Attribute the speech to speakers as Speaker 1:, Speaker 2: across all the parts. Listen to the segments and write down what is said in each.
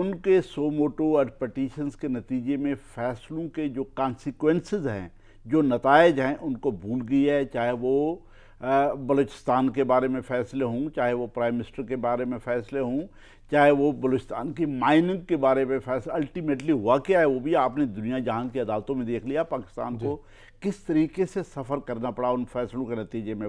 Speaker 1: ان کے سو موٹو اور پٹیشنز کے نتیجے میں فیصلوں کے جو کانسیکوینسز ہیں، جو نتائج ہیں، ان کو بھول گئی ہے، چاہے وہ بلوچستان کے بارے میں فیصلے ہوں، چاہے وہ پرائم منسٹر کے بارے میں فیصلے ہوں، چاہے وہ بلوچستان کی مائننگ کے بارے میں فیصلہ. الٹیمیٹلی ہوا کیا ہے وہ بھی آپ نے دنیا جہان کی عدالتوں میں دیکھ لیا. پاکستان کو کس طریقے سے سفر کرنا پڑا ان فیصلوں کے نتیجے میں.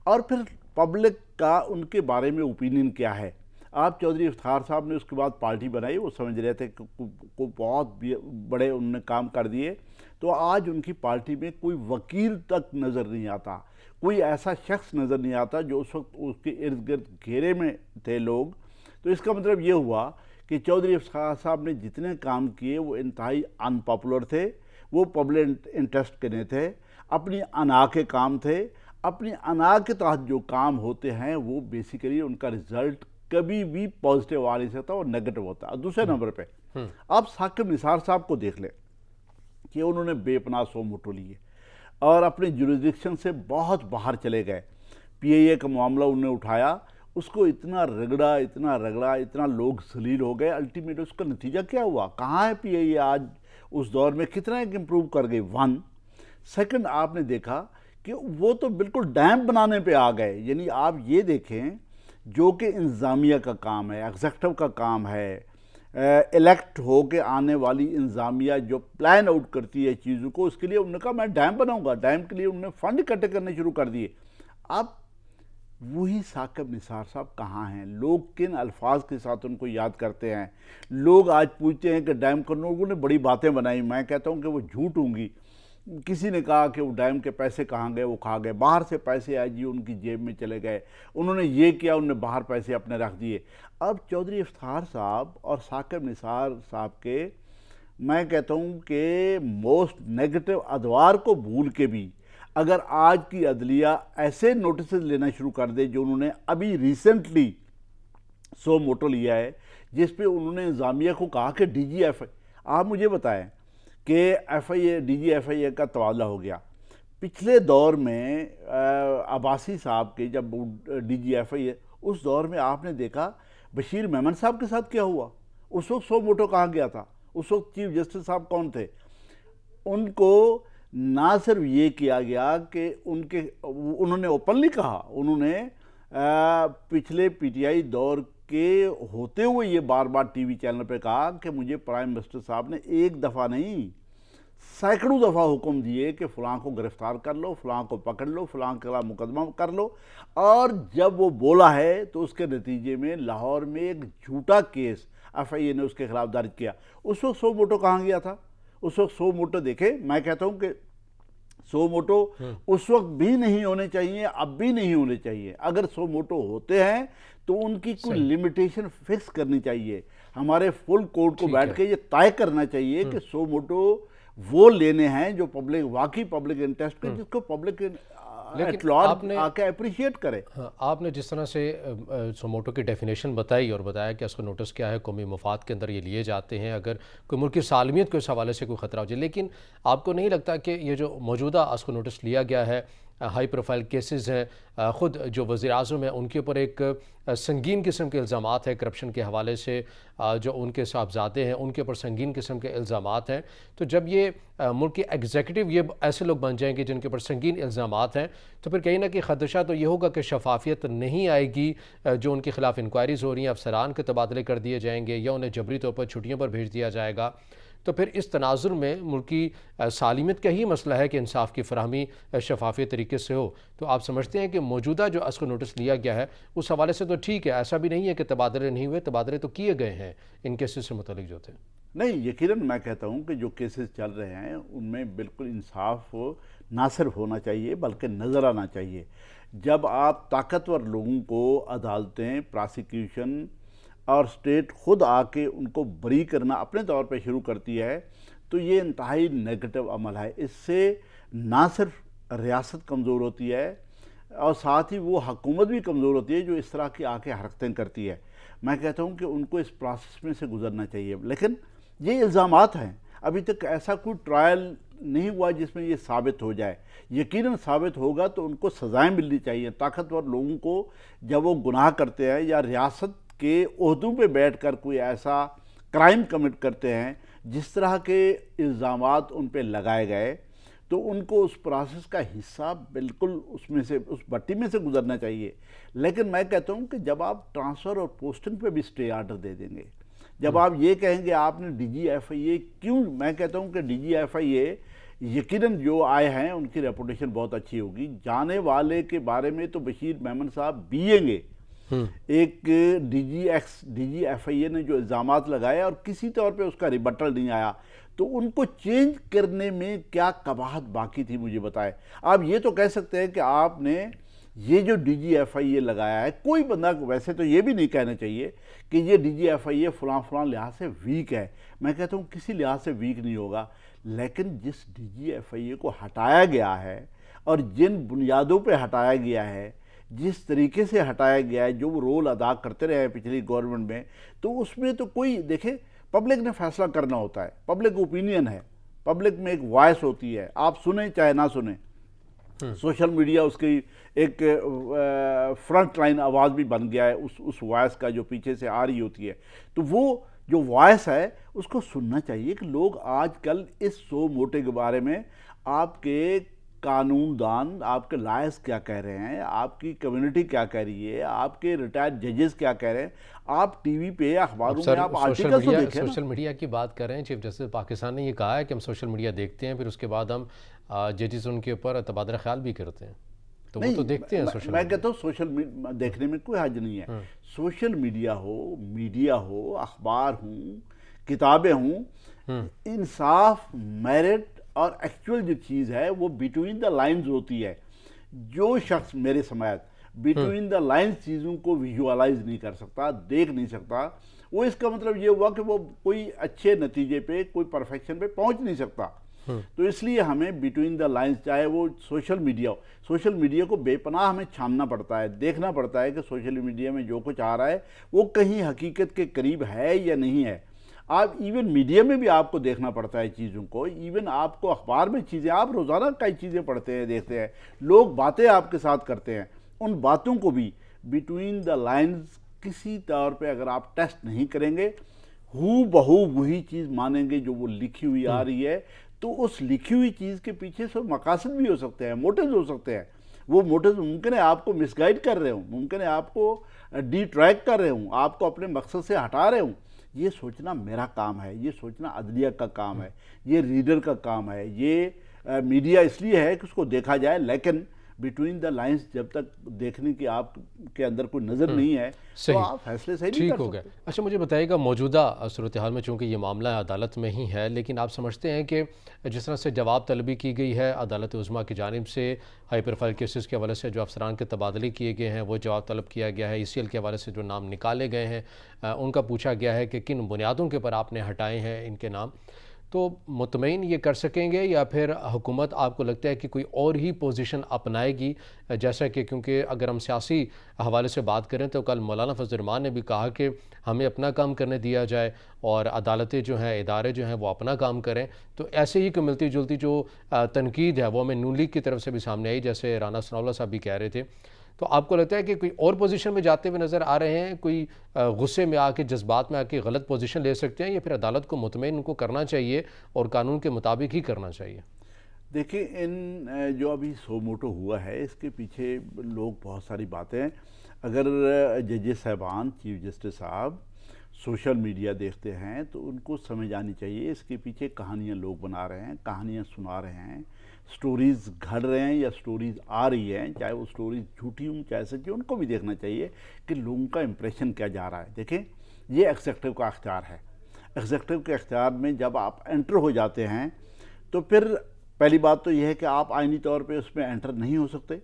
Speaker 1: اور پھر پبلک کا ان کے بارے میں اوپینین کیا ہے. آپ چودھری افتخار صاحب نے اس کے بعد پارٹی بنائی، وہ سمجھ رہے تھے کہ کو بہت بڑے انہوں نے کام کر دیے، تو آج ان کی پارٹی میں کوئی وکیل تک نظر نہیں آتا، کوئی ایسا شخص نظر نہیں آتا جو اس وقت اس کے ارد گرد گھیرے میں تھے لوگ. تو اس کا مطلب یہ ہوا کہ چودھری افتخار صاحب نے جتنے کام کیے وہ انتہائی ان پاپولر تھے، وہ پبلک انٹرسٹ کے نہیں تھے، اپنی انا کے کام تھے. اپنی انا کے تحت جو کام ہوتے ہیں وہ بیسیکلی ان کا رزلٹ کبھی بھی پازیٹیو آ نہیں سکتا اور نیگیٹو ہوتا ہے. دوسرے نمبر پہ آپ ثاقب نثار صاحب کو دیکھ لیں کہ انہوں نے بے پناہ سو موٹو لیے اور اپنے جوریسڈکشن سے بہت باہر چلے گئے. پی اے کا معاملہ انہوں نے اٹھایا، اس کو اتنا رگڑا اتنا لوگ ذلیل ہو گئے. الٹیمیٹ اس کا نتیجہ کیا ہوا؟ کہاں ہے پی اے آج اس دور میں؟ کتنا ایک امپروو کر گئی. سیکنڈ، آپ نے دیکھا کہ وہ تو بالکل ڈیم بنانے پہ آ گئے. یعنی آپ یہ دیکھیں جو کہ انتظامیہ کا کام ہے، ایگزیکٹو کا کام ہے، الیکٹ ہو کے آنے والی انتظامیہ جو پلان آؤٹ کرتی ہے چیزوں کو، اس کے لیے انہوں نے کہا میں ڈیم بناؤں گا. ڈیم کے لیے انہوں نے فنڈ اکٹھے کرنے شروع کر دیے. اب وہی ثاقب نثار صاحب کہاں ہیں؟ لوگ کن الفاظ کے ساتھ ان کو یاد کرتے ہیں؟ لوگ آج پوچھتے ہیں کہ ڈیم کرنے، لوگوں نے بڑی باتیں بنائی، میں کہتا ہوں کہ وہ جھوٹ ہوں گی. کسی نے کہا کہ وہ ڈیم کے پیسے کہاں گئے، وہ کھا گئے. باہر سے پیسے آئے جی ان کی جیب میں چلے گئے، انہوں نے یہ کیا، انہوں نے باہر پیسے اپنے رکھ دیے. اب چودھری افتخار صاحب اور ثاقب نثار صاحب کے میں کہتا ہوں کہ موسٹ نیگیٹو ادوار کو بھول کے بھی اگر آج کی عدلیہ ایسے نوٹسز لینا شروع کر دے جو انہوں نے ابھی ریسنٹلی سو موٹو لیا ہے، جس پہ انہوں نے انتظامیہ کو کہا کہ ڈی جی ایف آئی، آپ مجھے بتائیں کہ ایف آئی اے، ڈی جی ایف آئی اے کا تبادلہ ہو گیا. پچھلے دور میں عباسی صاحب کے جب ڈی جی ایف آئی اے، اس دور میں آپ نے دیکھا بشیر میمن صاحب کے ساتھ کیا ہوا. اس وقت سو موٹو کہاں گیا تھا؟ اس وقت چیف جسٹس صاحب کون تھے؟ ان کو نہ صرف یہ کیا گیا کہ انہوں نے اوپنلی کہا، انہوں نے پچھلے پی ٹی آئی دور کے ہوتے ہوئے یہ بار بار ٹی وی چینل پہ کہا کہ مجھے پرائم منسٹر صاحب نے ایک دفعہ نہیں سینکڑوں دفعہ حکم دیے کہ فلاں کو گرفتار کر لو، فلاں کو پکڑ لو، فلاں کے خلاف مقدمہ کر لو. اور جب وہ بولا ہے تو اس کے نتیجے میں لاہور میں ایک جھوٹا کیس ایف آئی اے نے اس کے خلاف درج کیا. اس وقت سو موٹو کہاں گیا تھا؟ اس وقت سو موٹو دیکھیں، میں کہتا ہوں کہ سو موٹو اس وقت بھی نہیں ہونے چاہیے، اب بھی نہیں ہونے چاہیے. اگر سو موٹو ہوتے ہیں تو ان کی کوئی لمیٹیشن فکس کرنی چاہیے. ہمارے فل کورٹ کو بیٹھ کے یہ طے کرنا چاہیے کہ سو موٹو وہ لینے ہیں جو پبلک واقعی پبلک انٹرسٹ کے، جس کو پبلک ایٹ لارج آ کے اپریشیٹ کرے.
Speaker 2: آپ نے جس طرح سے سو موٹو کی ڈیفینیشن بتائی اور بتایا کہ اس کا نوٹس کیا ہے، قومی مفاد کے اندر یہ لیے جاتے ہیں اگر کوئی ملک کی سالمیت کو اس حوالے سے کوئی خطرہ ہو جائے. لیکن آپ کو نہیں لگتا کہ یہ جو موجودہ اس کو نوٹس لیا گیا ہے، ہائی پروفائل کیسز ہیں، خود جو وزیر اعظم ہیں ان کے اوپر ایک سنگین قسم کے الزامات ہیں کرپشن کے حوالے سے، جو ان کے صاحبزادے ہیں ان کے اوپر سنگین قسم کے الزامات ہیں. تو جب یہ ملک کی ایگزیکٹو یہ ایسے لوگ بن جائیں گے جن کے اوپر سنگین الزامات ہیں، تو پھر کہیں نہ کہیں خدشہ تو یہ ہوگا کہ شفافیت نہیں آئے گی. جو ان کے خلاف انکوائریز ہو رہی ہیں، افسران کے تبادلے کر دیے جائیں گے یا انہیں جبری طور پر چھٹیوں پر بھیج دیا جائے گا. تو پھر اس تناظر میں ملکی سالمیت کا ہی مسئلہ ہے کہ انصاف کی فراہمی شفافیت طریقے سے ہو. تو آپ سمجھتے ہیں کہ موجودہ جو اس کو نوٹس لیا گیا ہے اس حوالے سے تو ٹھیک ہے، ایسا بھی نہیں ہے کہ تبادلے نہیں ہوئے، تبادلے تو کیے گئے ہیں ان کیسز سے متعلق جو تھے؟
Speaker 1: نہیں، یقیناً میں کہتا ہوں کہ جو کیسز چل رہے ہیں ان میں بالکل انصاف نہ صرف ہونا چاہیے بلکہ نظر آنا چاہیے. جب آپ طاقتور لوگوں کو عدالتیں، پراسیکیوشن اور اسٹیٹ خود آ کے ان کو بری کرنا اپنے طور پہ شروع کرتی ہے تو یہ انتہائی نیگیٹو عمل ہے. اس سے نہ صرف ریاست کمزور ہوتی ہے اور ساتھ ہی وہ حکومت بھی کمزور ہوتی ہے جو اس طرح کی آ کے حرکتیں کرتی ہے. میں کہتا ہوں کہ ان کو اس پروسیس میں سے گزرنا چاہیے. لیکن یہ الزامات ہیں، ابھی تک ایسا کوئی ٹرائل نہیں ہوا جس میں یہ ثابت ہو جائے. یقیناً ثابت ہوگا تو ان کو سزائیں ملنی چاہیے. طاقتور لوگوں کو جب وہ گناہ کرتے ہیں یا ریاست کہ عہدوں پہ بیٹھ کر کوئی ایسا کرائم کمٹ کرتے ہیں جس طرح کے الزامات ان پہ لگائے گئے، تو ان کو اس پروسیس کا حصہ بالکل اس میں سے اس بٹی میں سے گزرنا چاہیے۔ لیکن میں کہتا ہوں کہ جب آپ ٹرانسفر اور پوسٹنگ پہ بھی اسٹے آرڈر دے دیں گے، جب آپ یہ کہیں گے آپ نے ڈی جی ایف آئی اے کیوں، میں کہتا ہوں کہ ڈی جی ایف آئی اے یقیناً جو آئے ہیں ان کی ریپوٹیشن بہت اچھی ہوگی، جانے والے کے بارے میں تو بشیر میمن صاحب بیئیں گے، ایک ڈی جی ایف آئی اے نے جو الزامات لگائے اور کسی طور پہ اس کا ریبٹل نہیں آیا، تو ان کو چینج کرنے میں کیا قباحت باقی تھی مجھے بتائے۔ آپ یہ تو کہہ سکتے ہیں کہ آپ نے یہ جو ڈی جی ایف آئی اے لگایا ہے، کوئی بندہ ویسے تو یہ بھی نہیں کہنا چاہیے کہ یہ ڈی جی ایف آئی اے فلاں لحاظ سے ویک ہے، میں کہتا ہوں کسی لحاظ سے ویک نہیں ہوگا، لیکن جس ڈی جی ایف آئی اے کو ہٹایا گیا ہے اور جن بنیادوں پہ ہٹایا گیا ہے، جس طریقے سے ہٹایا گیا ہے، جو وہ رول ادا کرتے رہے ہیں پچھلی گورنمنٹ میں، تو اس میں تو کوئی دیکھیں پبلک نے فیصلہ کرنا ہوتا ہے، پبلک اوپینین ہے، پبلک میں ایک وائس ہوتی ہے، آپ سنیں چاہے نہ سنیں۔ سوشل میڈیا اس کی ایک فرنٹ لائن آواز بھی بن گیا ہے اس وائس کا جو پیچھے سے آ رہی ہوتی ہے، تو وہ جو وائس ہے اس کو سننا چاہیے کہ لوگ آج کل اس سو موٹے کے بارے میں آپ کے قانون دان، آپ کے لائرز کیا کہہ رہے ہیں، آپ کی کمیونٹی کیا کہہ رہی ہے، آپ کے ریٹائرڈ ججز کیا کہہ رہے ہیں، آپ ٹی وی پہ اخباروں میں آپ آرٹیکل تو دیکھیں نا۔
Speaker 2: سوشل میڈیا کی بات کر رہے ہیں، چیف جسٹس پاکستان نے یہ کہا ہے کہ ہم سوشل میڈیا دیکھتے ہیں، پھر اس کے بعد ہم ججز ان کے اوپر تبادلہ خیال بھی کرتے ہیں، تو وہ تو دیکھتے ہیں سوشل
Speaker 1: میں کہتا ہوں سوشل دیکھنے میں کوئی حرج نہیں ہے، سوشل میڈیا ہو، میڈیا ہو، اخبار ہوں، کتابیں ہوں، انصاف، میرٹ اور ایکچول جو چیز ہے وہ بیٹوین دا لائنز ہوتی ہے۔ جو شخص میرے سماعت بیٹوین دا لائنز چیزوں کو ویژوالائز نہیں کر سکتا، دیکھ نہیں سکتا، وہ اس کا مطلب یہ ہوا کہ وہ کوئی اچھے نتیجے پہ، کوئی پرفیکشن پہ پہنچ نہیں سکتا۔ تو اس لیے ہمیں بیٹوین دا لائنز، چاہے وہ سوشل میڈیا ہو، سوشل میڈیا کو بے پناہ ہمیں چھاننا پڑتا ہے، دیکھنا پڑتا ہے کہ سوشل میڈیا میں جو کچھ آ رہا ہے وہ کہیں حقیقت کے قریب ہے یا نہیں ہے۔ آپ ایون میڈیا میں بھی آپ کو دیکھنا پڑتا ہے چیزوں کو، ایون آپ کو اخبار میں چیزیں، آپ روزانہ کئی چیزیں پڑھتے ہیں، دیکھتے ہیں، لوگ باتیں آپ کے ساتھ کرتے ہیں، ان باتوں کو بھی بیٹوین دا لائنز کسی طور پہ اگر آپ ٹیسٹ نہیں کریں گے، ہو بہو وہی چیز مانیں گے جو وہ لکھی ہوئی آ رہی ہے، تو اس لکھی ہوئی چیز کے پیچھے سے مقاصد بھی ہو سکتے ہیں، موٹیوز ہو سکتے ہیں، وہ موٹیوز ممکن ہے آپ کو مس گائیڈ کر رہے ہوں، ممکن ہے آپ کو ڈی ٹریک کر رہے ہوں، آپ کو اپنے مقصد سے ہٹا رہے ہوں۔ یہ سوچنا میرا کام ہے، یہ سوچنا عدلیہ کا کام ہے، یہ ریڈر کا کام ہے، یہ میڈیا اس لیے ہے کہ اس کو دیکھا جائے، لیکن بیٹوین دا لائنز جب تک دیکھنے کی آپ کے اندر کوئی نظر نہیں ہے تو آپ فیصلے صحیح نہیں کر
Speaker 2: ٹھیک ہو گیا۔
Speaker 1: سکتے۔
Speaker 2: اچھا مجھے بتائیے گا، موجودہ صورتحال میں چونکہ یہ معاملہ عدالت میں ہی ہے، لیکن آپ سمجھتے ہیں کہ جس طرح سے جواب طلبی کی گئی ہے عدالت عظمیٰ کی جانب سے، ہائی پروفائل کیسز کے حوالے سے جو افسران کے تبادلے کیے گئے ہیں وہ جواب طلب کیا گیا ہے، ای سی ایل کے حوالے سے جو نام نکالے گئے ہیں ان کا پوچھا گیا ہے کہ کن بنیادوں کے اوپر آپ نے ہٹائے ہیں ان کے نام، تو مطمئن یہ کر سکیں گے یا پھر حکومت آپ کو لگتا ہے کہ کوئی اور ہی پوزیشن اپنائے گی؟ جیسا کہ کیونکہ اگر ہم سیاسی حوالے سے بات کریں تو کل مولانا فضل الرحمان نے بھی کہا کہ ہمیں اپنا کام کرنے دیا جائے اور عدالتیں جو ہیں، ادارے جو ہیں وہ اپنا کام کریں، تو ایسے ہی کوئی ملتی جلتی جو تنقید ہے وہ ہمیں نون لیگ کی طرف سے بھی سامنے آئی، جیسے رانا ثناء اللہ صاحب بھی کہہ رہے تھے، تو آپ کو لگتا ہے کہ کوئی اور پوزیشن میں جاتے ہوئے نظر آ رہے ہیں، کوئی غصے میں آ کے، جذبات میں آ کے غلط پوزیشن لے سکتے ہیں، یا پھر عدالت کو مطمئن ان کو کرنا چاہیے اور قانون کے مطابق ہی کرنا چاہیے؟
Speaker 1: دیکھیں ان جو ابھی سو موٹو ہوا ہے اس کے پیچھے لوگ بہت ساری باتیں، اگر ججز صاحبان، چیف جسٹس صاحب سوشل میڈیا دیکھتے ہیں تو ان کو سمجھ آنی چاہیے اس کے پیچھے کہانیاں لوگ بنا رہے ہیں، کہانیاں سنا رہے ہیں، سٹوریز گھڑ رہے ہیں یا سٹوریز آ رہی ہیں، چاہے وہ سٹوریز جھوٹی ہوں چاہے سچی، ان کو بھی دیکھنا چاہیے کہ لوگوں کا امپریشن کیا جا رہا ہے۔ دیکھیں یہ ایگزیکٹو کا اختیار ہے، ایگزیکٹو کے اختیار میں جب آپ انٹر ہو جاتے ہیں تو پھر پہلی بات تو یہ ہے کہ آپ آئینی طور پہ اس میں انٹر نہیں ہو سکتے،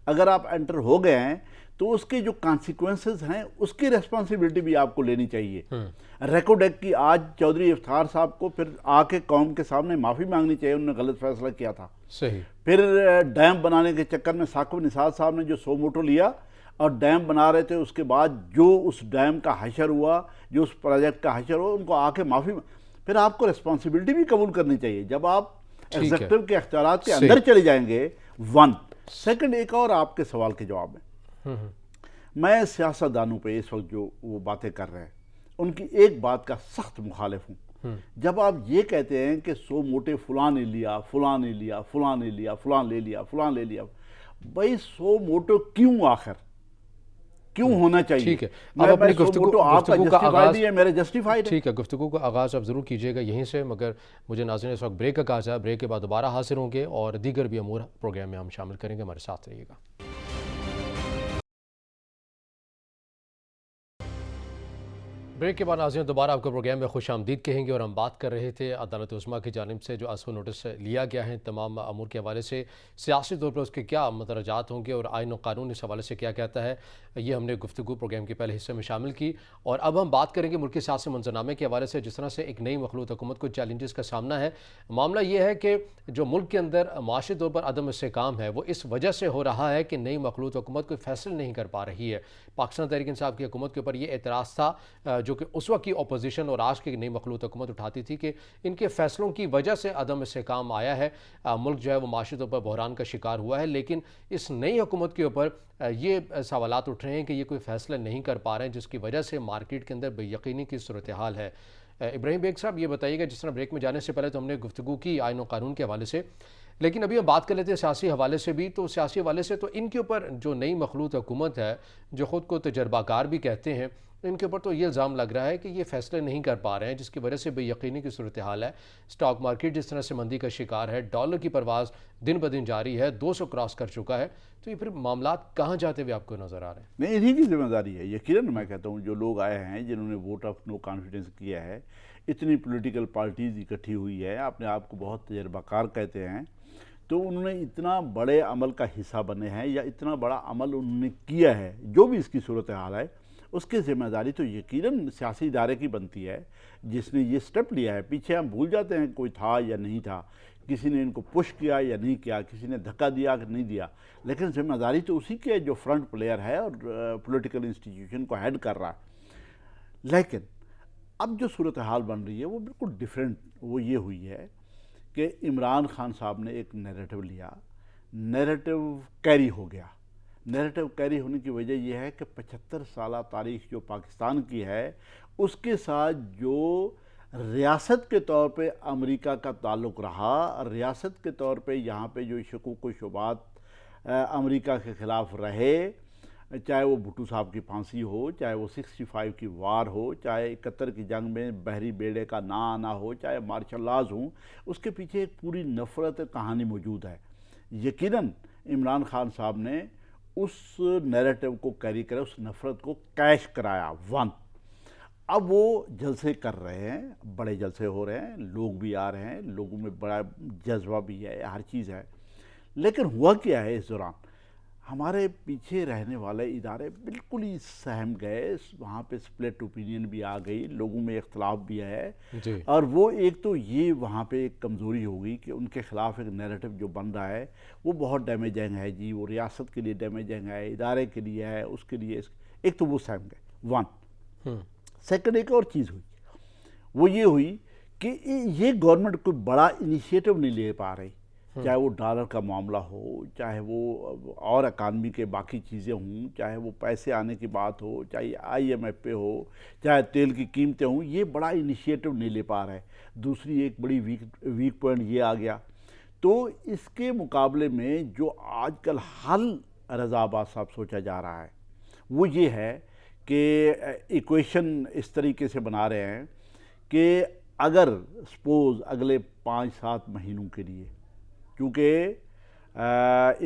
Speaker 1: اگر آپ انٹر ہو گئے ہیں تو اس کے جو کانسیکوینسز ہیں اس کی ریسپانسبلٹی بھی آپ کو لینی چاہیے۔ ریکارڈ ایکٹ کی آج چودھری افطار صاحب کو پھر آ کے قوم کے سامنے معافی مانگنی چاہیے، انہوں نے غلط فیصلہ کیا تھا۔
Speaker 2: صحیح۔
Speaker 1: پھر ڈیم بنانے کے چکر میں ثاقب نثار صاحب نے جو سو موٹو لیا اور ڈیم بنا رہے تھے، اس کے بعد جو اس ڈیم کا حشر ہوا، جو اس پروجیکٹ کا حشر ہوا، ان کو آ کے معافی، پھر آپ کو ریسپانسبلٹی بھی قبول کرنی چاہیے جب آپ ایگزیکٹو کے اختیارات کے اندر چلے جائیں گے۔ ون سیکنڈ، ایک اور آپ کے سوال کے جواب میں میں سیاستدانوں پہ اس وقت جو وہ باتیں کر رہے ہیں ان کی ایک بات کا سخت مخالف ہوں. جب آپ یہ کہتے ہیں کہ سو موٹے فلاں نے لیا، فلاں نے لیا، فلاں نے لیا، فلاں لے لیا، فلاں لے لیا، بھائی سو موٹو کیوں آخر کیوں ہونا چاہیے؟
Speaker 2: ٹھیک ہے، اب اپنی
Speaker 1: موٹو آپ کا
Speaker 2: گفتگو کا
Speaker 1: جسٹیفائڈ
Speaker 2: آغاز،
Speaker 1: ہی ہے، میرے جسٹیفائڈ ہے.
Speaker 2: ٹھیک ہے، گفتگو کا آغاز آپ ضرور کیجیے گا یہیں سے، مگر مجھے ناظرین اس وقت بریک کا کہا جائے، بریک کے بعد دوبارہ حاضر ہوں گے اور دیگر بھی امور پروگرام میں ہم شامل کریں گے. ہمارے ساتھ رہیے گا. بریک کے بعد ناظرین دوبارہ آپ کو پروگرام میں خوش آمدید کہیں گے، اور ہم بات کر رہے تھے عدالت عظمیٰ کی جانب سے جو آج کو نوٹس لیا گیا ہے تمام امور کے حوالے سے، سیاسی طور پر اس کے کیا مدرجات ہوں گے اور آئین و قانون اس حوالے سے کیا کہتا ہے، یہ ہم نے گفتگو پروگرام کے پہلے حصے میں شامل کی. اور اب ہم بات کریں گے ملکی سیاسی منظرنامے کے حوالے سے، جس طرح سے ایک نئی مخلوط حکومت کو چیلنجز کا سامنا ہے. معاملہ یہ ہے کہ جو ملک کے اندر معاشی طور پر عدم استحکام ہے وہ اس وجہ سے ہو رہا ہے کہ نئی مخلوط حکومت کوئی فیصلے نہیں کر پا رہی ہے. پاکستان تحریک انصاف کی حکومت کے اوپر یہ اعتراض تھا جو کہ اس وقت کی اپوزیشن اور آج کی نئی مخلوط حکومت اٹھاتی تھی کہ ان کے فیصلوں کی وجہ سے عدم استحکام آیا ہے، ملک جو ہے وہ معاشی طور پر بحران کا شکار ہوا ہے. لیکن اس نئی حکومت کے اوپر یہ سوالات اٹھ رہے ہیں کہ یہ کوئی فیصلہ نہیں کر پا رہے ہیں، جس کی وجہ سے مارکیٹ کے اندر بے یقینی کی صورتحال ہے. ابراہیم بیگ صاحب یہ بتائیے گا، جس طرح بریک میں جانے سے پہلے تو ہم نے گفتگو کی آئین و قانون کے حوالے سے، لیکن ابھی ہم بات کر لیتے ہیں سیاسی حوالے سے بھی. تو سیاسی حوالے سے تو ان کے اوپر جو نئی مخلوط حکومت ہے، جو خود کو تجربہ کار بھی کہتے ہیں، ان کے اوپر تو یہ الزام لگ رہا ہے کہ یہ فیصلے نہیں کر پا رہے ہیں، جس کی وجہ سے بے یقینی کی صورتحال ہے. سٹاک مارکیٹ جس طرح سے مندی کا شکار ہے، ڈالر کی پرواز دن بدن جاری ہے، 200 کراس کر چکا ہے. تو یہ پھر معاملات کہاں جاتے ہوئے آپ کو نظر آ رہے ہیں؟
Speaker 1: نہیں، انہی کی ذمہ داری ہے یقیناً. میں کہتا ہوں جو لوگ آئے ہیں جنہوں نے ووٹ آف نو کانفیڈنس کیا ہے، اتنی پولیٹیکل پارٹیز اکٹھی ہوئی ہے، اپنے آپ کو بہت تجربہ کار کہتے ہیں، تو انہوں نے اتنا بڑے عمل کا حصہ بنے ہیں یا اتنا بڑا عمل انہوں نے کیا ہے، جو بھی اس کی صورتحال ہے اس کی ذمہ داری تو یقیناً سیاسی ادارے کی بنتی ہے جس نے یہ سٹیپ لیا ہے. پیچھے ہم بھول جاتے ہیں کوئی تھا یا نہیں تھا، کسی نے ان کو پش کیا یا نہیں کیا، کسی نے دھکا دیا کہ نہیں دیا، لیکن ذمہ داری تو اسی کی ہے جو فرنٹ پلیئر ہے اور پولیٹیکل انسٹیٹیوشن کو ہیڈ کر رہا ہے. لیکن اب جو صورتحال بن رہی ہے وہ بالکل ڈیفرنٹ وہ یہ ہوئی ہے کہ عمران خان صاحب نے ایک نیریٹو لیا، نیریٹو کیری ہو گیا. نیریٹو کیری ہونے کی وجہ یہ ہے کہ 75 سالہ تاریخ جو پاکستان کی ہے اس کے ساتھ جو ریاست کے طور پہ امریکہ کا تعلق رہا، ریاست کے طور پہ یہاں پہ جو شکوک و شبہات امریکہ کے خلاف رہے، چاہے وہ بھٹو صاحب کی پھانسی ہو، چاہے وہ 65 کی وار ہو، چاہے 71 کی جنگ میں بحری بیڑے کا نہ آنا ہو، چاہے مارشل لاز ہوں، اس کے پیچھے ایک پوری نفرت کہانی موجود ہے. یقیناً عمران خان صاحب نے اس نیریٹو کو کیری کرا، اس نفرت کو کیش کرایا. اب وہ جلسے کر رہے ہیں، بڑے جلسے ہو رہے ہیں، لوگ بھی آ رہے ہیں، لوگوں میں بڑا جذبہ بھی ہے، ہر چیز ہے. لیکن ہوا کیا ہے اس دوران؟ ہمارے پیچھے رہنے والے ادارے بالکل ہی سہم گئے، وہاں پہ سپلٹ اوپینین بھی آ گئی، لوگوں میں اختلاف بھی ہے. اور وہ ایک تو یہ وہاں پہ ایک کمزوری ہو گئی کہ ان کے خلاف ایک نیریٹو جو بن رہا ہے وہ بہت ڈیمیجنگ ہے جی، وہ ریاست کے لیے ڈیمیجنگ ہے، ادارے کے لیے ہے، اس کے لیے ایک تو وہ سہم گئے. سیکنڈ ایک اور چیز ہوئی، وہ یہ ہوئی کہ یہ گورنمنٹ کوئی بڑا انیشیٹو نہیں لے پا رہی، چاہے وہ ڈالر کا معاملہ ہو، چاہے وہ اور اکانومی کے باقی چیزیں ہوں، چاہے وہ پیسے آنے کی بات ہو، چاہے IMF پہ ہو، چاہے تیل کی قیمتیں ہوں، یہ بڑا انیشیٹو نہیں لے پا رہے. دوسری ایک بڑی ویک پوائنٹ یہ آ گیا. تو اس کے مقابلے میں جو آج کل حل رضا عباس صاحب سوچا جا رہا ہے وہ یہ ہے کہ ایکویشن اس طریقے سے بنا رہے ہیں کہ اگر سپوز اگلے 5-7 مہینوں کے لیے، کیونکہ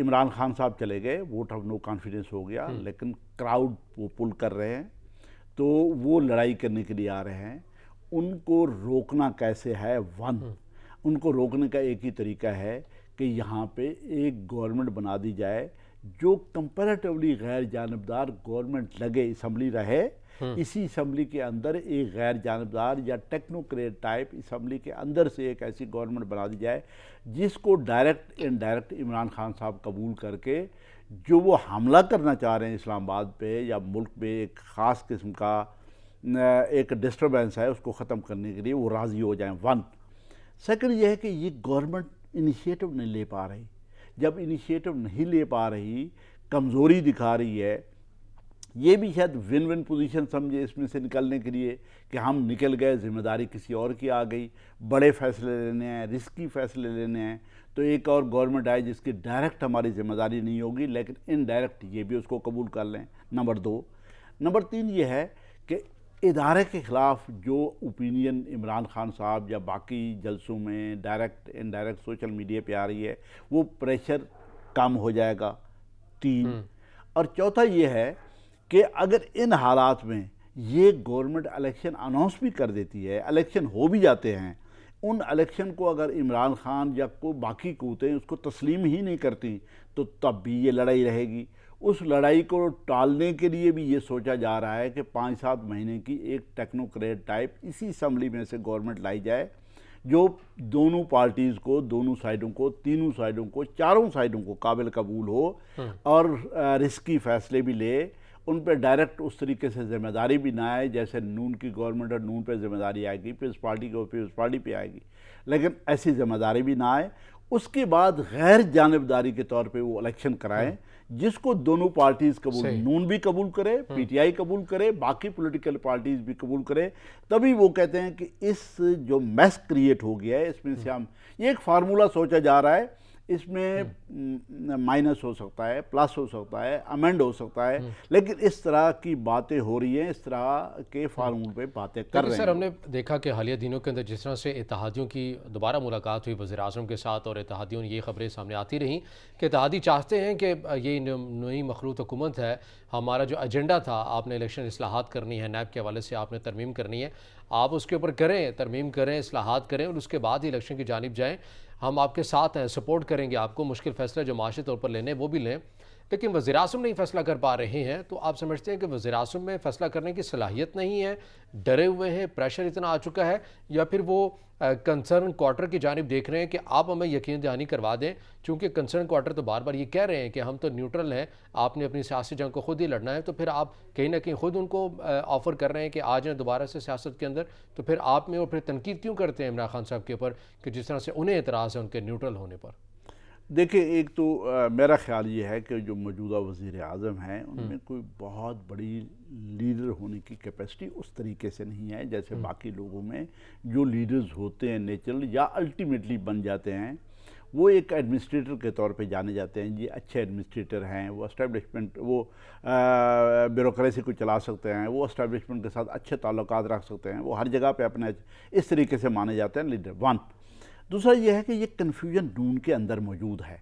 Speaker 1: عمران خان صاحب چلے گئے، ووٹ آف نو کانفیڈنس ہو گیا، لیکن کراؤڈ وہ پل کر رہے ہیں، تو وہ لڑائی کرنے کے لیے آ رہے ہیں. ان کو روکنا کیسے ہے؟ ان کو روکنے کا ایک ہی طریقہ ہے کہ یہاں پہ ایک گورنمنٹ بنا دی جائے جو کمپیریٹیولی غیر جانبدار گورنمنٹ لگے، اسمبلی رہے، اسی اسمبلی کے اندر ایک غیر جانبدار یا ٹیکنوکریٹ ٹائپ اسمبلی کے اندر سے ایک ایسی گورنمنٹ بنا دی جائے جس کو ڈائریکٹ انڈائریکٹ عمران خان صاحب قبول کر کے جو وہ حملہ کرنا چاہ رہے ہیں اسلام آباد پہ یا ملک پہ ایک خاص قسم کا ایک ڈسٹربنس ہے اس کو ختم کرنے کے لیے وہ راضی ہو جائیں. سیکنڈ یہ ہے کہ یہ گورنمنٹ انیشیٹو نہیں لے پا رہی. جب انیشیٹو نہیں لے پا رہی، کمزوری دکھا رہی ہے، یہ بھی شاید ون ون پوزیشن سمجھے اس میں سے نکلنے کے لیے کہ ہم نکل گئے، ذمہ داری کسی اور کی آ گئی، بڑے فیصلے لینے ہیں، رسکی فیصلے لینے ہیں، تو ایک اور گورنمنٹ آئے جس کی ڈائریکٹ ہماری ذمہ داری نہیں ہوگی لیکن انڈائریکٹ یہ بھی اس کو قبول کر لیں۔ نمبر 2۔ نمبر 3 یہ ہے کہ ادارے کے خلاف جو اوپینین عمران خان صاحب یا باقی جلسوں میں ڈائریکٹ انڈائریکٹ سوشل میڈیا پہ آ رہی ہے، وہ پریشر کم ہو جائے گا۔ 3۔ اور چوتھا یہ ہے کہ اگر ان حالات میں یہ گورنمنٹ الیکشن اناؤنس بھی کر دیتی ہے، الیکشن ہو بھی جاتے ہیں، ان الیکشن کو اگر عمران خان یا کوئی باقی قوتیں اس کو تسلیم ہی نہیں کرتی تو تب بھی یہ لڑائی رہے گی۔ اس لڑائی کو ٹالنے کے لیے بھی یہ سوچا جا رہا ہے کہ 5-7 مہینے کی ایک ٹیکنوکریٹ ٹائپ اسی اسمبلی میں سے گورنمنٹ لائی جائے جو دونوں پارٹیز کو، دونوں سائیڈوں کو، تینوں سائیڈوں کو، چاروں سائیڈوں کو قابل قبول ہو اور رسکی فیصلے بھی لے، ان پہ ڈائریکٹ اس طریقے سے ذمہ داری بھی نہ آئے جیسے نون کی گورنمنٹ اور نون پہ ذمہ داری آئے گی، پیپلز پارٹی کو پیپلز پارٹی پہ آئے گی، لیکن ایسی ذمہ داری بھی نہ آئے۔ اس کے بعد غیر جانبداری کے طور پہ وہ الیکشن کرائیں جس کو دونوں پارٹیز قبول، نون بھی قبول کرے، پی ٹی آئی قبول کرے، باقی پولیٹیکل پارٹیز بھی قبول کرے، تبھی وہ کہتے ہیں کہ اس جو میس کریٹ ہو گیا ہے اس میں سے ہم، یہ ایک فارمولہ سوچا جا رہا ہے، اس میں مائنس ہو سکتا ہے، پلس ہو سکتا ہے، امینڈ ہو سکتا ہے، لیکن اس طرح کی باتیں ہو رہی ہیں، اس طرح کے فارمول پہ باتیں کر رہے ہیں۔
Speaker 2: سر، ہم نے دیکھا کہ حالیہ دنوں کے اندر جس طرح سے اتحادیوں کی دوبارہ ملاقات ہوئی وزیر اعظم کے ساتھ، اور اتحادیوں نے یہ خبریں سامنے آتی رہیں کہ اتحادی چاہتے ہیں کہ یہ نئی مخلوط حکومت ہے، ہمارا جو ایجنڈا تھا، آپ نے الیکشن اصلاحات کرنی ہے، نیب کے حوالے سے آپ نے ترمیم کرنی ہے، آپ اس کے اوپر کریں، ترمیم کریں، اصلاحات کریں اور اس کے بعد ہی الیکشن کی جانب جائیں، ہم آپ کے ساتھ ہیں، سپورٹ کریں گے آپ کو، مشکل فیصلے جو معاشی طور پر لینے وہ بھی لیں۔ لیکن وزیر اعظم نہیں فیصلہ کر پا رہے ہیں، تو آپ سمجھتے ہیں کہ وزیر اعظم میں فیصلہ کرنے کی صلاحیت نہیں ہے، ڈرے ہوئے ہیں، پریشر اتنا آ چکا ہے، یا پھر وہ کنسرن کوارٹر کی جانب دیکھ رہے ہیں کہ آپ ہمیں یقین دہانی کروا دیں، چونکہ کنسرن کوارٹر تو بار بار یہ کہہ رہے ہیں کہ ہم تو نیوٹرل ہیں، آپ نے اپنی سیاسی جنگ کو خود ہی لڑنا ہے، تو پھر آپ کہیں نہ کہیں خود ان کو آفر کر رہے ہیں کہ آ جائیں دوبارہ سے سیاست کے اندر، تو پھر آپ میں اور پھر تنقید کیوں کرتے ہیں عمران خان صاحب کے اوپر کہ جس طرح سے انہیں اعتراض ہے ان کے نیوٹرل ہونے پر؟
Speaker 1: دیکھیں، ایک تو میرا خیال یہ ہے کہ جو موجودہ وزیر اعظم ہیں ان میں کوئی بہت بڑی لیڈر ہونے کی کیپیسٹی اس طریقے سے نہیں ہے جیسے باقی لوگوں میں جو لیڈرز ہوتے ہیں نیچرل یا الٹیمیٹلی بن جاتے ہیں، وہ ایک ایڈمنسٹریٹر کے طور پہ جانے جاتے ہیں، یہ اچھے ایڈمنسٹریٹر ہیں، وہ اسٹیبلشمنٹ، وہ بیوروکریسی کو چلا سکتے ہیں، وہ اسٹیبلشمنٹ کے ساتھ اچھے تعلقات رکھ سکتے ہیں، وہ ہر جگہ پہ اپنے اس طریقے سے مانے جاتے ہیں لیڈر۔ 1۔ دوسرا یہ ہے کہ یہ کنفیوژن نون کے اندر موجود ہے،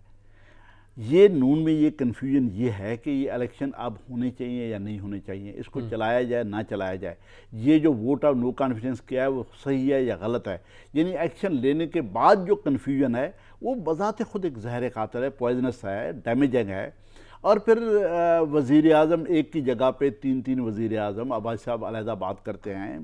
Speaker 1: یہ نون میں یہ کنفیوژن یہ ہے کہ یہ الیکشن اب ہونے چاہیے یا نہیں ہونے چاہیے، اس کو چلایا جائے نہ چلایا جائے، یہ جو ووٹ آف نو کانفیڈنس کیا ہے وہ صحیح ہے یا غلط ہے، یعنی ایکشن لینے کے بعد جو کنفیوژن ہے وہ بذات خود ایک زہر قاتل ہے، پوائزنس ہے، ڈیمیجنگ ہے۔ اور پھر وزیر اعظم ایک کی جگہ پہ 3 وزیر اعظم، عباس صاحب علیحدہ بات کرتے ہیں،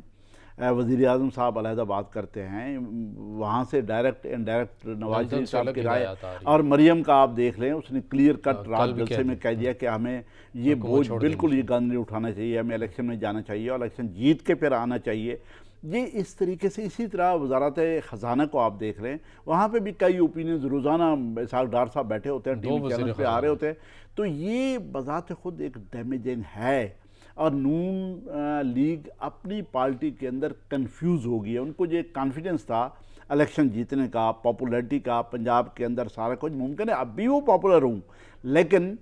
Speaker 1: وزیر اعظم صاحب علیحدہ بات کرتے ہیں، وہاں سے ڈائریکٹ انڈائریکٹ نواز شریف صاحب کی رائے، اور مریم کا آپ دیکھ لیں، اس نے کلیئر کٹ رات جلسے میں کہہ دیا کہ ہمیں یہ بوجھ بالکل یہ گند نہیں اٹھانا چاہیے، ہمیں الیکشن میں جانا چاہیے اور الیکشن جیت کے پھر آنا چاہیے۔ یہ اس طریقے سے، اسی طرح وزارت خزانہ کو آپ دیکھ لیں، وہاں پہ بھی کئی اوپینینز روزانہ اسحاق ڈار صاحب بیٹھے ہوتے ہیں، ٹی وی چینل پہ آ رہے ہوتے ہیں، تو یہ بذات خود ایک ڈیمیجنگ ہے۔ اور نون لیگ اپنی پارٹی کے اندر کنفیوز ہو گئی ہے، ان کو جو ایک کانفیڈنس تھا الیکشن جیتنے کا، پاپولیرٹی کا، پنجاب کے اندر سارا کچھ ممکن ہے اب بھی وہ پاپولر ہوں، لیکن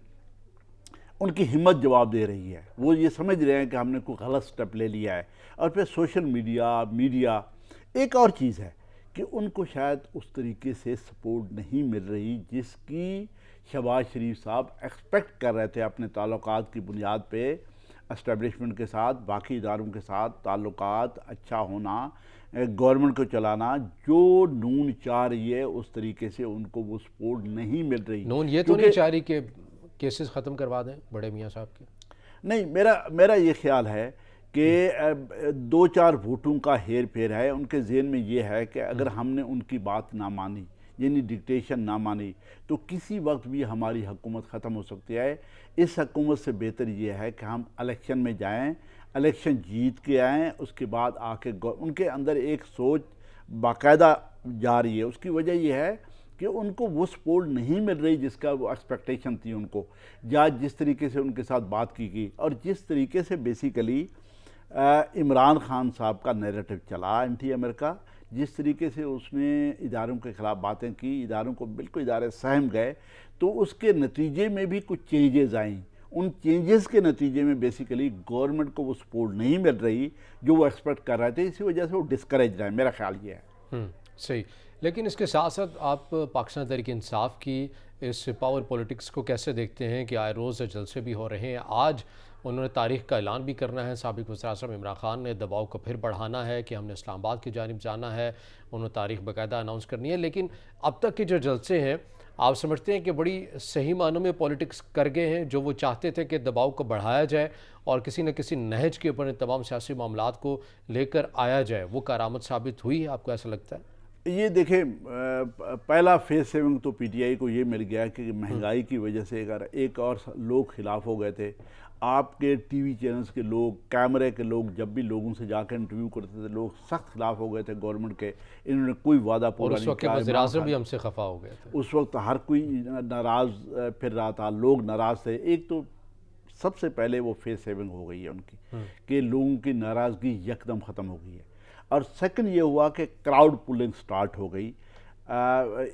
Speaker 1: ان کی ہمت جواب دے رہی ہے، وہ یہ سمجھ رہے ہیں کہ ہم نے کوئی غلط سٹیپ لے لیا ہے۔ اور پھر سوشل میڈیا ایک اور چیز ہے کہ ان کو شاید اس طریقے سے سپورٹ نہیں مل رہی جس کی شہباز شریف صاحب ایکسپیکٹ کر رہے تھے اپنے تعلقات کی بنیاد پہ، اسٹیبلشمنٹ کے ساتھ، باقی اداروں کے ساتھ تعلقات اچھا ہونا، گورنمنٹ کو چلانا، جو نون چاہ رہی ہے اس طریقے سے ان کو وہ سپورٹ نہیں مل رہی۔
Speaker 2: نون یہ تو نہیں چاہ رہی کہ کیسز ختم کروا دیں بڑے میاں صاحب کے؟
Speaker 1: نہیں، میرا یہ خیال ہے کہ 2-4 ووٹوں کا ہیر پھیر ہے، ان کے ذہن میں یہ ہے کہ اگر ہم نے ان کی بات نہ مانی، یعنی ڈکٹیشن نہ مانی، تو کسی وقت بھی ہماری حکومت ختم ہو سکتی ہے۔ اس حکومت سے بہتر یہ ہے کہ ہم الیکشن میں جائیں، الیکشن جیت کے آئیں، اس کے بعد آ کے ان کے اندر ایک سوچ باقاعدہ جا رہی ہے۔ اس کی وجہ یہ ہے کہ ان کو وہ سپورٹ نہیں مل رہی جس کا وہ ایکسپیکٹیشن تھی ان کو، یا جس طریقے سے ان کے ساتھ بات کی گئی، اور جس طریقے سے بیسیکلی عمران خان صاحب کا نیریٹو چلا اینٹی امریکہ، جس طریقے سے اس نے اداروں کے خلاف باتیں کی، اداروں کو بالکل ادارے سہم گئے، تو اس کے نتیجے میں بھی کچھ چینجز آئیں۔ ان چینجز کے نتیجے میں بیسیکلی گورنمنٹ کو وہ سپورٹ نہیں مل رہی جو وہ ایکسپیکٹ کر رہے تھے، اسی وجہ سے وہ ڈسکریج رہے ہیں، میرا خیال یہ ہے۔
Speaker 2: صحیح، لیکن اس کے ساتھ ساتھ آپ پاکستان تحریک انصاف کی اس پاور پولیٹکس کو کیسے دیکھتے ہیں کہ آئے روز جلسے بھی ہو رہے ہیں؟ آج انہوں نے تاریخ کا اعلان بھی کرنا ہے، سابق وزیر اعظم عمران خان نے دباؤ کو پھر بڑھانا ہے کہ ہم نے اسلام آباد کی جانب جانا ہے، انہوں نے تاریخ باقاعدہ اناؤنس کرنی ہے، لیکن اب تک کے جو جلسے ہیں آپ سمجھتے ہیں کہ بڑی صحیح معنوں میں پولیٹکس کر گئے ہیں؟ جو وہ چاہتے تھے کہ دباؤ کو بڑھایا جائے اور کسی نہ کسی نہج کے اوپر ان تمام سیاسی معاملات کو لے کر آیا جائے، وہ کارآمد ثابت ہوئی ہے؟ آپ کو ایسا لگتا ہے؟
Speaker 1: یہ دیکھیں، پہلا فیس سیونگ تو پی ٹی آئی کو یہ مل گیا کہ مہنگائی کی وجہ سے اگر ایک اور لوگ خلاف ہو گئے تھے، آپ کے ٹی وی چینلز کے لوگ، کیمرے کے لوگ جب بھی لوگوں سے جا کے انٹرویو کرتے تھے، لوگ سخت خلاف ہو گئے تھے گورنمنٹ کے، انہوں نے کوئی وعدہ پورا نہیں کیا۔
Speaker 2: اور اس وقت وزیر اعظم بھی ہم سے خفا ہو گئے تھے،
Speaker 1: اس وقت ہر کوئی ناراض پھر رہا تھا، لوگ ناراض تھے۔ ایک تو سب سے پہلے وہ فیس سیونگ ہو گئی ہے ان کی، کہ لوگوں کی ناراضگی یکدم ختم ہو گئی ہے، اور سیکنڈ یہ ہوا کہ کراؤڈ پولنگ سٹارٹ ہو گئی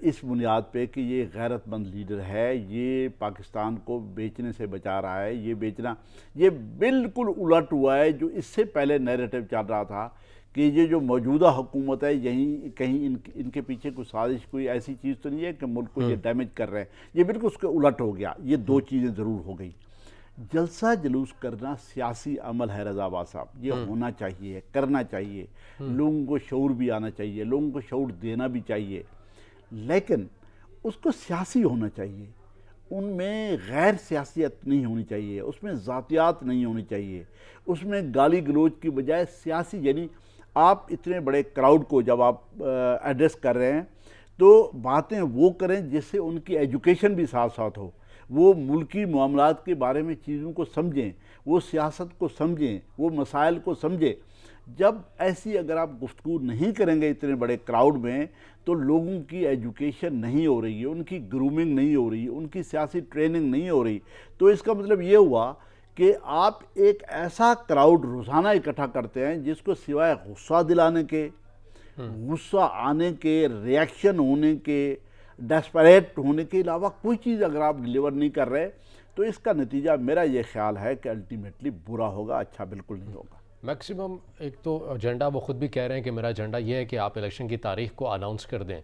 Speaker 1: اس بنیاد پہ کہ یہ غیرت مند لیڈر ہے، یہ پاکستان کو بیچنے سے بچا رہا ہے، یہ بیچنا، یہ بالکل الٹ ہوا ہے جو اس سے پہلے نیریٹو چل رہا تھا کہ یہ جو موجودہ حکومت ہے یہیں کہیں ان کے پیچھے کوئی سازش، کوئی ایسی چیز تو نہیں ہے کہ ملک کو یہ ڈیمیج کر رہے ہیں، یہ بالکل اس کے الٹ ہو گیا۔ یہ دو چیزیں ضرور ہو گئی۔ جلسہ جلوس کرنا سیاسی عمل ہے رضا عباس صاحب، یہ ہونا چاہیے، کرنا چاہیے، لوگوں کو شعور بھی آنا چاہیے، لوگوں کو شعور دینا بھی چاہیے، لیکن اس کو سیاسی ہونا چاہیے، ان میں غیر سیاسیت نہیں ہونی چاہیے، اس میں ذاتیات نہیں ہونی چاہیے، اس میں گالی گلوچ کی بجائے سیاسی، یعنی آپ اتنے بڑے کراؤڈ کو جب آپ ایڈریس کر رہے ہیں تو باتیں وہ کریں جس سے ان کی ایجوکیشن بھی ساتھ ساتھ ہو، وہ ملکی معاملات کے بارے میں چیزوں کو سمجھیں، وہ سیاست کو سمجھیں، وہ مسائل کو سمجھیں۔ جب ایسی اگر آپ گفتگو نہیں کریں گے اتنے بڑے کراؤڈ میں تو لوگوں کی ایجوکیشن نہیں ہو رہی ہے، ان کی گرومنگ نہیں ہو رہی، ان کی سیاسی ٹریننگ نہیں ہو رہی، تو اس کا مطلب یہ ہوا کہ آپ ایک ایسا کراؤڈ روزانہ اکٹھا کرتے ہیں جس کو سوائے غصہ دلانے کے، غصہ آنے کے، ریاکشن ہونے کے، ڈیسپریٹ ہونے کے علاوہ کوئی چیز اگر آپ ڈیلیور نہیں کر رہے تو اس کا نتیجہ میرا یہ خیال ہے کہ الٹیمیٹلی برا ہوگا، اچھا بالکل نہیں ہوگا۔
Speaker 2: میکسیمم ایک تو ایجنڈا وہ خود بھی کہہ رہے ہیں کہ میرا ایجنڈا یہ ہے کہ آپ الیکشن کی تاریخ کو اناؤنس کر دیں۔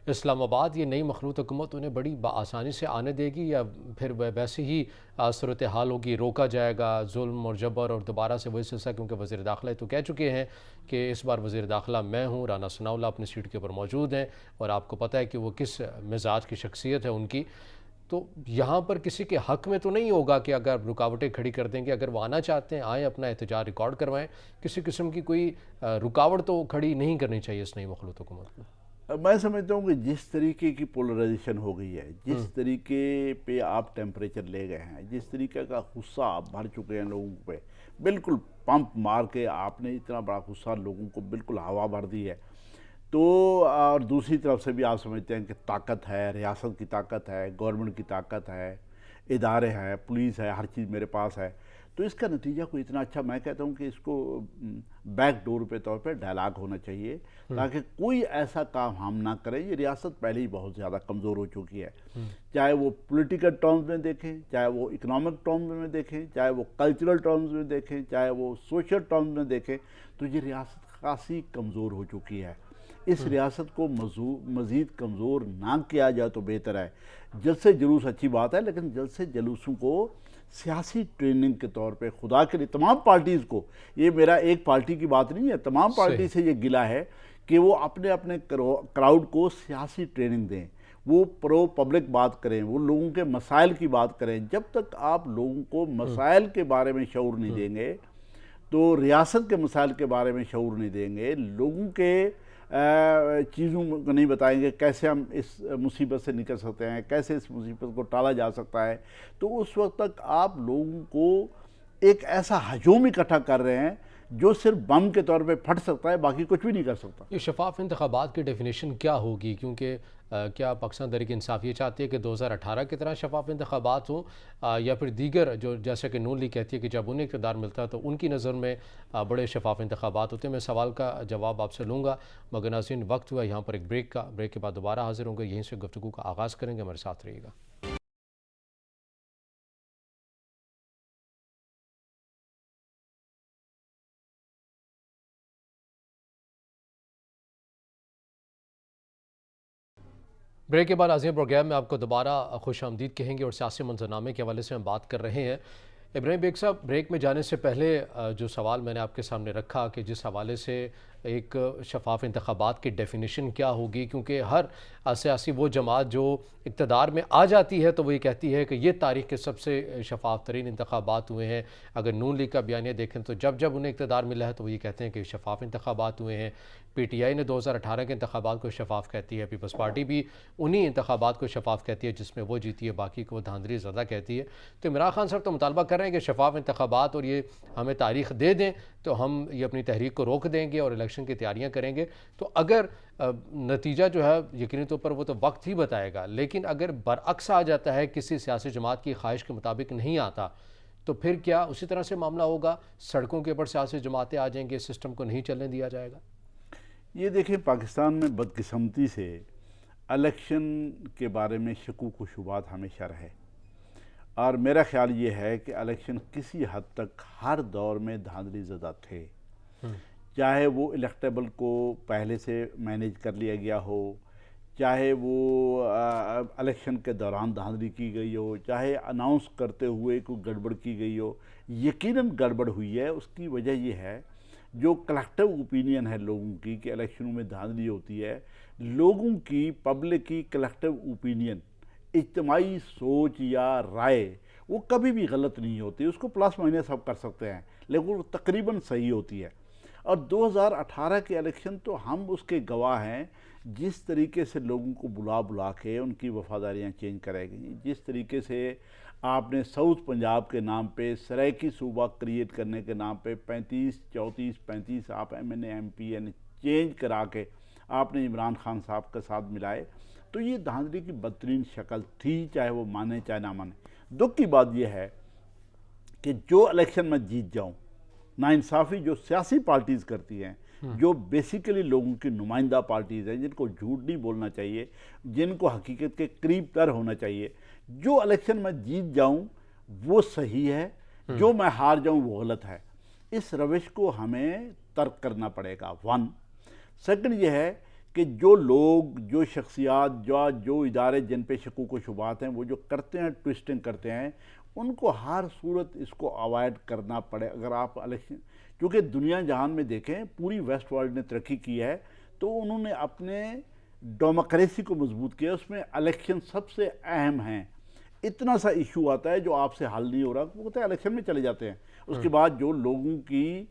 Speaker 2: اسلام آباد یہ نئی مخلوط حکومت انہیں بڑی بآسانی سے آنے دے گی یا پھر ویسے ہی صورتحال ہوگی، روکا جائے گا ظلم اور جبر اور دوبارہ سے وہی سلسلہ؟ کیونکہ وزیر داخلہ تو کہہ چکے ہیں کہ اس بار وزیر داخلہ میں ہوں، رانا ثناء اللہ اپنی سیٹ کے اوپر موجود ہیں اور آپ کو پتہ ہے کہ وہ کس مزاج کی شخصیت ہے ان کی، تو یہاں پر کسی کے حق میں تو نہیں ہوگا کہ اگر رکاوٹیں کھڑی کر دیں گے؟ اگر وہ آنا چاہتے ہیں آئیں، اپنا احتجاج ریکارڈ کروائیں، کسی قسم کی کوئی رکاوٹ تو کھڑی نہیں کرنی چاہیے اس نئی مخلوط حکومت کو۔
Speaker 1: میں سمجھتا ہوں کہ جس طریقے کی پولرائزیشن ہو گئی ہے، جس طریقے پہ آپ ٹیمپریچر لے گئے ہیں، جس طریقے کا غصہ آپ بھر چکے ہیں لوگوں پہ، بالکل پمپ مار کے آپ نے اتنا بڑا غصہ لوگوں کو بالکل ہوا بھر دی ہے، تو اور دوسری طرف سے بھی آپ سمجھتے ہیں کہ طاقت ہے، ریاست کی طاقت ہے، گورنمنٹ کی طاقت ہے، ادارے ہیں، پولیس ہے، ہر چیز میرے پاس ہے، تو اس کا نتیجہ کوئی اتنا اچھا، میں کہتا ہوں کہ اس کو بیک ڈور پہ طور پہ ڈائلاگ ہونا چاہیے تاکہ کوئی ایسا کام ہم نہ کریں۔ یہ ریاست پہلے ہی بہت زیادہ کمزور ہو چکی ہے، چاہے وہ پولیٹیکل ٹرمز میں دیکھیں، چاہے وہ اکنامک ٹرمز میں دیکھیں، چاہے وہ کلچرل ٹرمز میں دیکھیں، چاہے وہ سوشل ٹرمز میں دیکھیں، تو یہ ریاست خاصی کمزور ہو چکی ہے۔ اس ریاست کو مزید کمزور نہ کیا جائے تو بہتر ہے۔ جلسے جلوس اچھی بات ہے، لیکن جلسے جلوسوں کو سیاسی ٹریننگ کے طور پہ خدا کے لیے تمام پارٹیز کو، یہ میرا ایک پارٹی کی بات نہیں ہے، تمام پارٹی سے یہ گلہ ہے کہ وہ اپنے اپنے کراؤڈ کو سیاسی ٹریننگ دیں، وہ پرو پبلک بات کریں، وہ لوگوں کے مسائل کی بات کریں۔ جب تک آپ لوگوں کو مسائل کے بارے میں شعور نہیں دیں گے، تو ریاست کے مسائل کے بارے میں شعور نہیں دیں گے، لوگوں کے چیزوں کو نہیں بتائیں گے کیسے ہم اس مصیبت سے نکل سکتے ہیں، کیسے اس مصیبت کو ٹالا جا سکتا ہے، تو اس وقت تک آپ لوگوں کو ایک ایسا ہجوم اکٹھا کر رہے ہیں جو صرف بم کے طور پہ پھٹ سکتا ہے، باقی کچھ بھی نہیں کر سکتا۔
Speaker 2: یہ شفاف انتخابات کی ڈیفینیشن کیا ہوگی؟ کیونکہ کیا پاکستان تحریک انصاف یہ چاہتی ہے کہ 2018 کی طرح شفاف انتخابات ہوں، یا پھر دیگر جو جیسے کہ نون لیگ کہتی ہے کہ جب انہیں اقتدار ملتا ہے تو ان کی نظر میں بڑے شفاف انتخابات ہوتے ہیں؟ میں سوال کا جواب آپ سے لوں گا، مگر ناظرین وقت ہوا یہاں پر ایک بریک کا، بریک کے بعد دوبارہ حاضر ہوں گے، یہیں سے گفتگو کا آغاز کریں گے، ہمارے ساتھ رہیے گا۔ بریک کے بعد عظیم پروگرام میں آپ کو دوبارہ خوش آمدید کہیں گے، اور سیاسی منظرنامے کے حوالے سے ہم بات کر رہے ہیں۔ ابراہیم بیگ صاحب، بریک میں جانے سے پہلے جو سوال میں نے آپ کے سامنے رکھا کہ جس حوالے سے ایک شفاف انتخابات کی ڈیفینیشن کیا ہوگی، کیونکہ ہر سیاسی وہ جماعت جو اقتدار میں آ جاتی ہے تو وہ یہ کہتی ہے کہ یہ تاریخ کے سب سے شفاف ترین انتخابات ہوئے ہیں۔ اگر نون لیگ کا بیانیہ دیکھیں تو جب انہیں اقتدار ملا ہے تو وہ یہ کہتے ہیں کہ شفاف انتخابات ہوئے ہیں۔ پی ٹی آئی نے 2018 کے انتخابات کو شفاف کہتی ہے، پیپلز پارٹی بھی انہی انتخابات کو شفاف کہتی ہے جس میں وہ جیتی ہے، باقی کو وہ دھاندلی زدہ کہتی ہے۔ تو عمران خان صاحب تو مطالبہ کر رہے ہیں کہ شفاف انتخابات اور یہ ہمیں تاریخ دے دیں تو ہم یہ اپنی تحریک کو روک دیں گے اور الیکشن کی تیاریاں کریں گے۔ تو اگر نتیجہ جو ہے یقینی طور پر وہ تو وقت ہی بتائے گا، لیکن اگر برعکس آ جاتا ہے، کسی سیاسی جماعت کی خواہش کے مطابق نہیں آتا، تو پھر کیا اسی طرح سے معاملہ ہوگا؟ سڑکوں کے اوپر سیاسی جماعتیں آ جائیں گے، سسٹم کو نہیں چلنے دیا جائے گا؟
Speaker 1: یہ دیکھیں، پاکستان میں بدقسمتی سے الیکشن کے بارے میں شکوک و شبہات ہمیشہ رہے، اور میرا خیال یہ ہے کہ الیکشن کسی حد تک ہر دور میں دھاندلی زدہ تھے، چاہے وہ الیکٹیبل کو پہلے سے مینیج کر لیا گیا ہو، چاہے وہ الیکشن کے دوران دھاندلی کی گئی ہو، چاہے اناؤنس کرتے ہوئے کوئی گڑبڑ کی گئی ہو۔ یقیناً گڑبڑ ہوئی ہے، اس کی وجہ یہ ہے جو کلیکٹیو اوپینین ہے لوگوں کی کہ الیکشنوں میں دھاندلی ہوتی ہے، لوگوں کی، پبلک کی کلیکٹیو اوپینین، اجتماعی سوچ یا رائے، وہ کبھی بھی غلط نہیں ہوتی، اس کو پلس مائنس سب کر سکتے ہیں، لیکن وہ تقریباً صحیح ہوتی ہے۔ اور 2018 کے الیکشن تو ہم اس کے گواہ ہیں، جس طریقے سے لوگوں کو بلا کے ان کی وفاداریاں چینج کرے گئیں، جس طریقے سے آپ نے ساؤتھ پنجاب کے نام پہ سرائکی صوبہ کریٹ کرنے کے نام پہ 35 آپ M N A M P N change کرا کے آپ نے عمران خان صاحب کے ساتھ ملائے، تو یہ دھاندلی کی بدترین شکل تھی، چاہے وہ مانے چاہے نہ مانے۔ دکھ کی بات یہ ہے کہ جو الیکشن میں جیت جاؤں، ناانصافی جو سیاسی پارٹیز کرتی ہیں، جو بیسیکلی لوگوں کی نمائندہ پارٹیز ہیں، جن کو جھوٹ نہیں بولنا چاہیے، جن کو حقیقت کے قریب تر ہونا چاہیے، جو الیکشن میں جیت جاؤں وہ صحیح ہے، جو میں ہار جاؤں وہ غلط ہے، اس روش کو ہمیں ترک کرنا پڑے گا۔ سیکنڈ یہ ہے کہ جو لوگ، جو شخصیات، جو ادارے جن پہ شکوک و شبہات ہیں، وہ جو کرتے ہیں، ٹویسٹنگ کرتے ہیں، ان کو ہر صورت اس کو اوائڈ کرنا پڑے۔ اگر آپ الیکشن، کیونکہ دنیا جہان میں دیکھیں، پوری ویسٹ ورلڈ نے ترقی کی ہے، تو انہوں نے اپنے ڈیموکریسی کو مضبوط کیا، اس میں الیکشن سب سے اہم ہیں۔ اتنا سا ایشو آتا ہے جو آپ سے حل نہیں ہو رہا، وہ کہتے ہیں الیکشن میں چلے جاتے ہیں، اس کے بعد جو لوگوں کی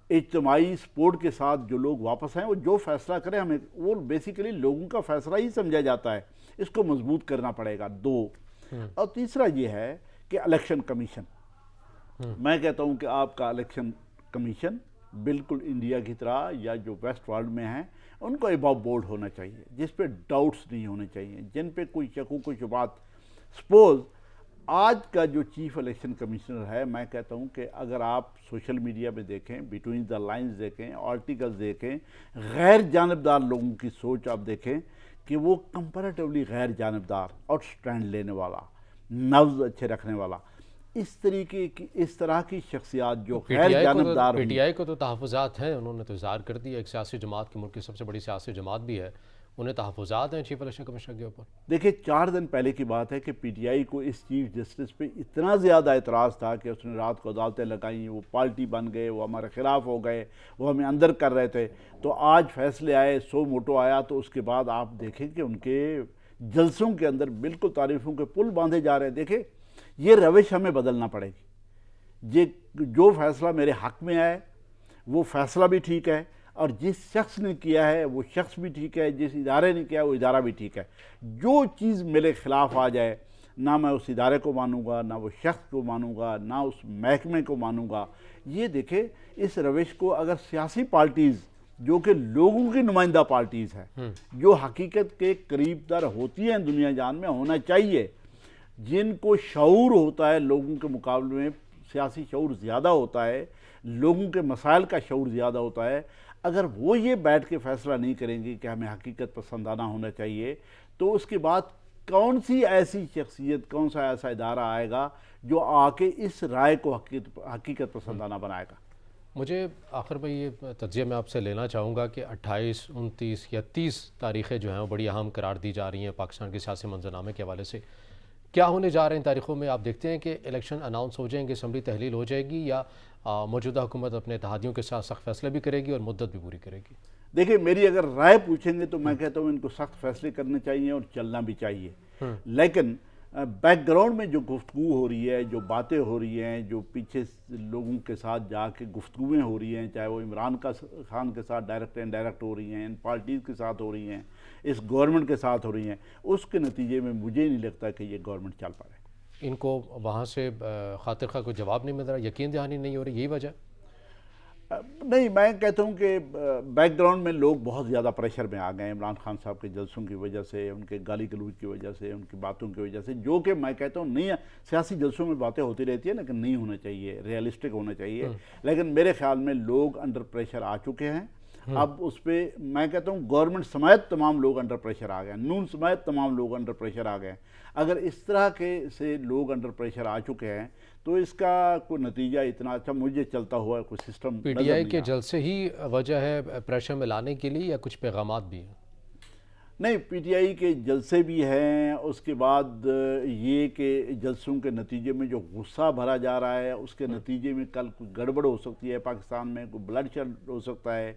Speaker 1: اجتماعی سپورٹ کے ساتھ جو لوگ واپس ہیں، وہ جو فیصلہ کریں، ہمیں وہ بیسیکلی لوگوں کا فیصلہ ہی سمجھا جاتا ہے، اس کو مضبوط کرنا پڑے گا۔ اور تیسرا یہ ہے کہ الیکشن کمیشن، میں کہتا ہوں کہ آپ کا الیکشن کمیشن بالکل انڈیا کی طرح یا جو ویسٹ ورلڈ میں ہیں ان کو ابو بورڈ ہونا چاہیے، جس پہ ڈاؤٹس نہیں ہونے چاہیے، جن پہ کوئی شکوک و شبہات۔ سپوز آج کا جو چیف الیکشن کمیشنر ہے، میں کہتا ہوں کہ اگر آپ سوشل میڈیا پہ دیکھیں، بٹوین دا لائنز دیکھیں، آرٹیکلز دیکھیں، غیر جانبدار لوگوں کی سوچ آپ دیکھیں کہ وہ کمپیریٹیولی غیر جانبدار اور سٹینڈ لینے والا، نبض اچھے رکھنے والا، اس طرح کی شخصیات جو غیر جانبدار
Speaker 2: پی ٹی آئی کو تو تحفظات ہیں، انہوں نے تو اظہار کر دیا، ایک سیاسی جماعت کی، ملک کی سب سے بڑی سیاسی جماعت بھی ہے، انہیں تحفظات ہیں چیف الیکشن کمیشنر کے اوپر۔
Speaker 1: دیکھیں، 4 دن پہلے کی بات ہے کہ پی ٹی آئی کو اس چیف جسٹس پہ اتنا زیادہ اعتراض تھا کہ اس نے رات کو عدالتیں لگائیں، وہ پارٹی بن گئے، وہ ہمارے خلاف ہو گئے، وہ ہمیں اندر کر رہے تھے، تو آج فیصلے آئے، سو موٹو آیا، تو اس کے بعد آپ دیکھیں کہ ان کے جلسوں کے اندر بالکل تعریفوں کے پل باندھے جا رہے ہیں۔ دیکھیں، یہ روش ہمیں بدلنا پڑے گی، یہ جو فیصلہ میرے حق میں آئے وہ فیصلہ بھی ٹھیک ہے، اور جس شخص نے کیا ہے وہ شخص بھی ٹھیک ہے، جس ادارے نے کیا ہے وہ ادارہ بھی ٹھیک ہے۔ جو چیز میرے خلاف آ جائے، نہ میں اس ادارے کو مانوں گا، نہ وہ شخص کو مانوں گا، نہ اس محکمے کو مانوں گا۔ یہ دیکھیں اس روش کو اگر سیاسی پارٹیز جو کہ لوگوں کی نمائندہ پارٹیز ہیں، جو حقیقت کے قریب تر ہوتی ہیں دنیا جان میں، ہونا چاہیے، جن کو شعور ہوتا ہے لوگوں کے مقابلے میں، سیاسی شعور زیادہ ہوتا ہے، لوگوں کے مسائل کا شعور زیادہ ہوتا ہے، اگر وہ یہ بیٹھ کے فیصلہ نہیں کریں گے کہ ہمیں حقیقت پسندانہ ہونا چاہیے، تو اس کے بعد کون سی ایسی شخصیت، کون سا ایسا ادارہ آئے گا جو آ کے اس رائے کو حقیقت پسندانہ بنائے گا؟
Speaker 2: مجھے آخر میں یہ تجزیہ میں آپ سے لینا چاہوں گا کہ 28، 29 یا 30 تاریخیں جو ہیں وہ بڑی اہم قرار دی جا رہی ہیں پاکستان کے سیاسی منظرنامے کے حوالے سے۔ کیا ہونے جا رہے ہیں ان تاریخوں میں؟ آپ دیکھتے ہیں کہ الیکشن اناؤنس ہو جائیں گے، اسمبلی تحلیل ہو جائے گی، یا موجودہ حکومت اپنے اتحادیوں کے ساتھ سخت فیصلے بھی کرے گی اور مدت بھی پوری کرے گی؟
Speaker 1: دیکھیں میری اگر رائے پوچھیں گے تو میں کہتا ہوں ان کو سخت فیصلے کرنے چاہیے اور چلنا بھی چاہیے، لیکن بیک گراؤنڈ میں جو گفتگو ہو رہی ہے، جو باتیں ہو رہی ہیں، جو پیچھے لوگوں کے ساتھ جا کے گفتگویں ہو رہی ہیں، چاہے وہ عمران خان کے ساتھ ڈائریکٹ اینڈ ڈائریکٹ ہو رہی ہیں، ان پارٹیز کے ساتھ ہو رہی ہیں، اس گورنمنٹ کے ساتھ ہو رہی ہیں، اس کے نتیجے میں مجھے نہیں لگتا کہ یہ گورنمنٹ چل پائے۔
Speaker 2: ان کو وہاں سے خاطر خواہ کوئی جواب نہیں مل رہا، یقین دہانی نہیں ہو رہی، یہی وجہ؟
Speaker 1: نہیں، میں کہتا ہوں کہ بیک گراؤنڈ میں لوگ بہت زیادہ پریشر میں آ گئے ہیں عمران خان صاحب کے جلسوں کی وجہ سے، ان کے گالی گلوچ کی وجہ سے، ان کی باتوں کی وجہ سے، جو کہ میں کہتا ہوں نہیں ہے، سیاسی جلسوں میں باتیں ہوتی رہتی ہیں لیکن نہیں ہونا چاہیے، ریئلسٹک ہونا چاہیے، لیکن میرے خیال میں لوگ انڈر پریشر آ چکے ہیں۔ اب اس پہ میں کہتا ہوں گورنمنٹ سمیت تمام لوگ انڈر پریشر آ گئے ہیں، نون سمیت تمام لوگ انڈر پریشر آ گئے ہیں۔ اگر اس طرح کے سے لوگ انڈر پریشر آ چکے ہیں تو اس کا کوئی نتیجہ اتنا اچھا مجھے چلتا ہوا کوئی سسٹم
Speaker 2: پی ٹی آئی کے جلسے ہی وجہ ہے پریشر میں لانے کے لیے، یا کچھ پیغامات بھی ہیں؟
Speaker 1: نہیں، پی ٹی آئی کے جلسے بھی ہیں، اس کے بعد یہ کہ جلسوں کے نتیجے میں جو غصہ بھرا جا رہا ہے، اس کے نتیجے میں کل کوئی گڑبڑ ہو سکتی ہے پاکستان میں، کوئی بلڈ شیڈ ہو سکتا ہے،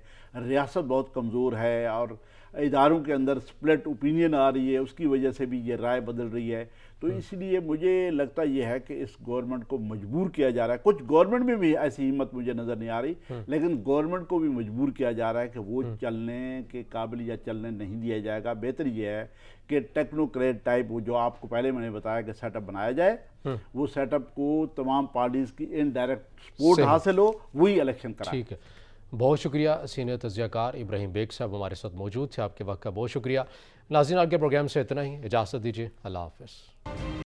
Speaker 1: ریاست بہت کمزور ہے اور اداروں کے اندر سپلٹ اوپینین آ رہی ہے، اس کی وجہ سے بھی یہ رائے بدل رہی ہے۔ تو اس لیے مجھے لگتا یہ ہے کہ اس گورنمنٹ کو مجبور کیا جا رہا ہے، کچھ گورنمنٹ میں بھی ایسی ہمت مجھے نظر نہیں آ رہی، لیکن گورنمنٹ کو بھی مجبور کیا جا رہا ہے کہ وہ چلنے کے قابل یا چلنے نہیں دیا جائے گا۔ بہتر یہ ہے کہ ٹیکنوکریٹ ٹائپ جو آپ کو پہلے میں نے بتایا کہ سیٹ اپ بنایا جائے، وہ سیٹ اپ کو تمام پارٹیز کی انڈائریکٹ سپورٹ حاصل ہو، وہی الیکشن کرائے۔
Speaker 2: ٹھیک ہے، بہت شکریہ سینئر تجزیہ کار ابراہیم بیگ صاحب ہمارے ساتھ موجود تھے، آپ کے وقت کا بہت شکریہ۔ ناظرین، آج کے پروگرام سے اتنا ہی، اجازت دیجیے، اللہ حافظ۔